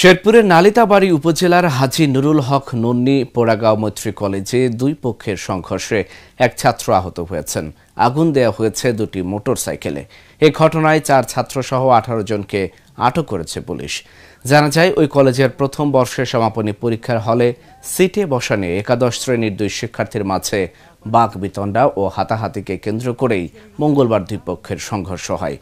শেরপুরের নালিতাবাড়ী উপজেলার হাজী নুরুল হক নন্নী পোড়াগাঁও মৈত্রী কলেজে দুই পক্ষের সংঘর্ষে এক ছাত্র আহত হয়েছেন। আগুন দেওয়া হয়েছে দুটি মোটরসাইকেলে। এই ঘটনায় 4 ছাত্রসহ 18 জনকে আটক করেছে পুলিশ। জানা যায়, ওই কলেজের প্রথম বর্ষের সমাপনী পরীক্ষার হলে সিটে বসা নিয়ে একাদশ শ্রেণীর দুই শিক্ষার্থীর মাঝে বাকবিতণ্ডা ও হাতাহাতিকে কেন্দ্র করেই মঙ্গলবার দুই পক্ষের সংঘর্ষ হয়।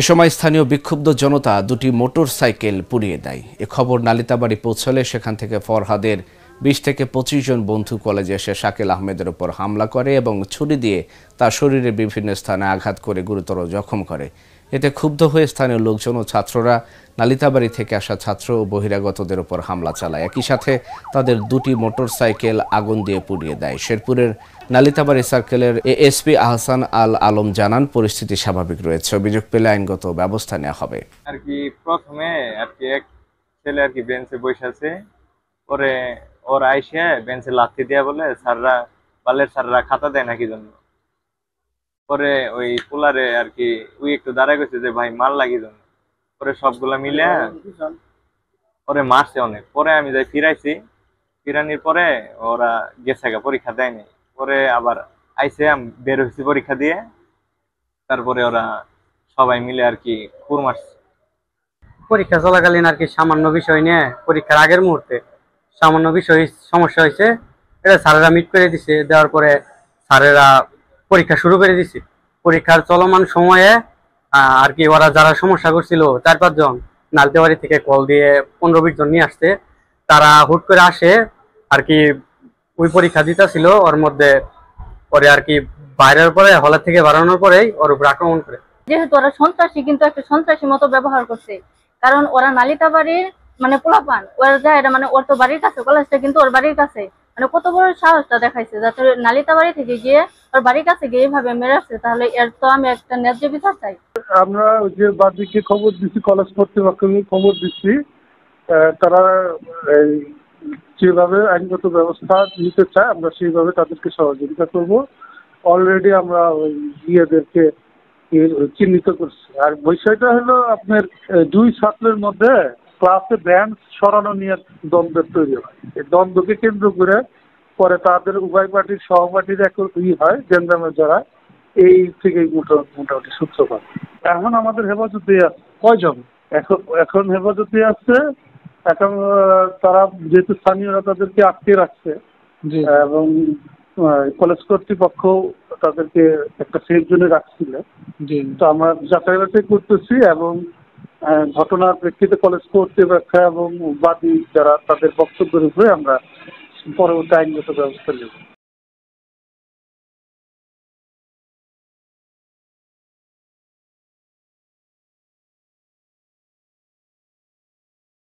এ সময় স্থানীয় বিক্ষুব্ধ জনতা দুটি মোটরসাইকেল পুড়িয়ে দেয়। এ খবর নালিতাবাড়ী পৌঁছলে সেখান থেকে ফরহাদের 20 থেকে 25 জন বন্ধু কলেজে এসে শাকিল আহমেদের উপর হামলা করে এবং ছুরি দিয়ে তার শরীরে বিভিন্ন স্থানে আঘাত করে গুরুতর জখম করে। এতে ক্ষুব্ধ হয়ে স্থানীয় লোকজন ও ছাত্ররা নালিতাবাড়ী থেকে আসা ছাত্র ও বহিরাগতদের উপর হামলা চালায়। একই সাথে তাদের দুটি মোটরসাইকেল আগুন দিয়ে পুড়িয়ে দেয়। শেরপুরের নালিতাবাড়ী সার্কেলের এএসপি আহসান আল আলম জানান, পরিস্থিতি স্বাভাবিক রয়েছে। অভিযোগ পেলে আইনগত ব্যবস্থা নেওয়া হবে। প্রথমে এক ছেলে বেঞ্চে বসে আছে, পরে ওর আইসে বেঞ্চে লাথি দেয়া বলে স্যাররা খাতা দেয় নাকি জন্য। পরে ওই পোলারে ওই একটু দাঁড়ায় গেছে যে ভাই মার লাগি জন্য। পরে সবগুলা মিলে পরে মারছে অনেক। পরে আমি যাই ফিরানির পরে ওরা গেছে পরীক্ষা দেয়নি। পরে আবার আইসে বের হয়েছি পরীক্ষা দিয়ে, তারপরে ওরা সবাই মিলে খুর মারছে। পরীক্ষা চলাকালীন সামান্য বিষয় নিয়ে পরীক্ষার আগের মুহূর্তে সামান্য বিষয় সমস্যা হয়েছে। এটা স্যারেরা মিট করে দিছে, দেওয়ার পরে স্যারেরা পরীক্ষা শুরু করে দিছে। পরীক্ষার চলমান সময়ে ওরা যারা সমস্যা করছিল 4-5 জন নালিতাবাড়ী থেকে কল দিয়ে 15-20 জন নিয়ে আসছে। তারা হুট করে আসে ওই পরীক্ষা দিতে ছিল, ওর মধ্যে পরে বাইরের পরে হলের থেকে বাড়ানোর পরেই ওর উপর আক্রমণ করে। যেহেতু ওরা সন্ত্রাসী, কিন্তু একটা সন্ত্রাসী মতো ব্যবহার করছে, কারণ ওরা নালিতাবাড়ির পোলাপান, ওরা যায় ওর তো বাড়ির কাছে, কলেজটা কিন্তু ওর বাড়ির কাছে। কত বড় সাহসটা দেখাইছে, যাতে নালিতাবাড়ি থেকে গিয়ে ওর বাড়ির কাছে গিয়ে এইভাবে মেরে আসছে। তাহলে এর তো আমি একটা ন্যায্য বিচার চাই। আমরা যে বাদীকে খবর দিচ্ছি, কলেজ কর্তৃপক্ষকে খবর দিচ্ছি, তারা যেভাবে আইনগত ব্যবস্থা নিতে চায় আমরা সেইভাবে তাদেরকে সহযোগিতা করব। অলরেডি আমরা ওই ইয়েদেরকে চিহ্নিত করছি। আর বিষয়টা হলো আপনার দুই ছাত্রের মধ্যে ক্লাসে বেঞ্চ সরানো নিয়ে দ্বন্দ্বের তৈরি হয়। এই দ্বন্দ্বকে কেন্দ্র করে পরে তাদের উভয় পার্টির সহপাঠীর হয় জেন্দামের যারা এই থেকেই মোটামুটি সূত্রপাত। এখন আমাদের হেফাজতে আছে কয়জন, এখন হেফাজতে আছে। এখন তারা যেহেতু স্থানীয়রা তাদেরকে আটকে রাখছে এবং কলেজ কর্তৃপক্ষ তাদেরকে একটা সেফ জোনে রাখছিল। তো আমরা যাচাই বাছাই করতেছি এবং ঘটনার প্রেক্ষিতে কলেজ কর্তৃপক্ষ এবং বাদী যারা তাদের বক্তব্যের উপরে আমরা পরবর্তী আইনগত ব্যবস্থা নেব।